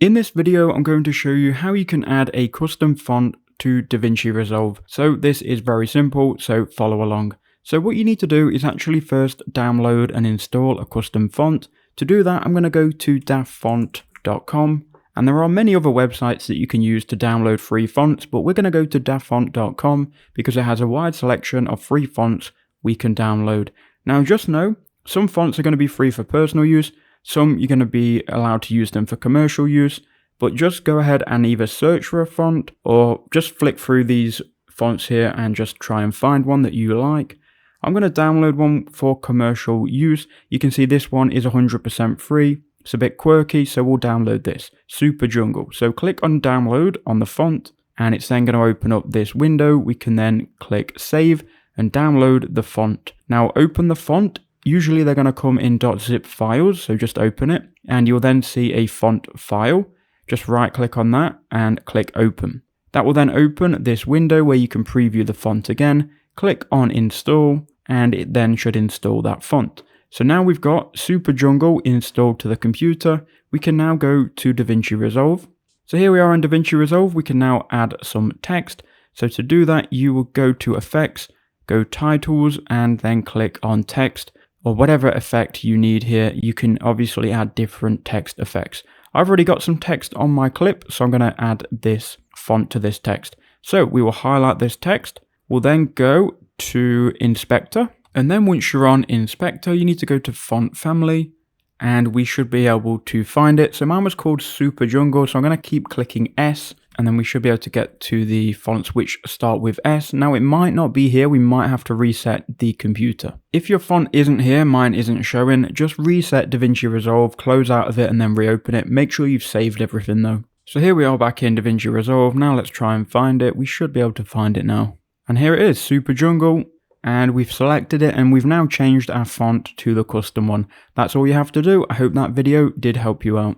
In this video, I'm going to show you how you can add a custom font to Davinchi Resolve. So this is very simple, so follow along. So what you need to do is actually first download and install a custom font. To do that, I'm going to go to daffont.com, and there are many other websites that you can use to download free fonts, but we're going to go to daffont.com because it has a wide selection of free fonts we can download. Now just know, some fonts are going to be free for personal use, some you're going to be allowed to use them for commercial use, but just go ahead and either search for a font or just flick through these fonts here and just try and find one that you like. I'm going to download one for commercial use. You can see this one is 100% free. It's a bit quirky, so we'll download this. Super Jungle. So click on download on the font, and it's then going to open up this window. We can then click save and download the font. Now open the font. Usually they're going to come in .zip files, so just open it, and you'll then see a font file. Just right click on that and click open. That will then open this window where you can preview the font again. Click on install, and it then should install that font. So now we've got Super Jungle installed to the computer. We can now go to Davinchi Resolve. So here we are in Davinchi Resolve. We can now add some text. So to do that, you will go to effects, go titles, and then click on text, or whatever effect you need here. You can obviously add different text effects. I've already got some text on my clip, so I'm going to add this font to this text. So we will highlight this text. We'll then go to Inspector. And then once you're on Inspector, you need to go to Font Family, and we should be able to find it. So mine was called Super Jungle, so I'm going to keep clicking S, and then we should be able to get to the fonts which start with S. Now it might not be here, we might have to reset the computer. If your font isn't here, mine isn't showing, just reset Davinchi Resolve, close out of it and then reopen it. Make sure you've saved everything though. So here we are back in Davinchi Resolve. Now let's try and find it. We should be able to find it now. And here it is, Super Jungle. And we've selected it, and we've now changed our font to the custom one. That's all you have to do. I hope that video did help you out.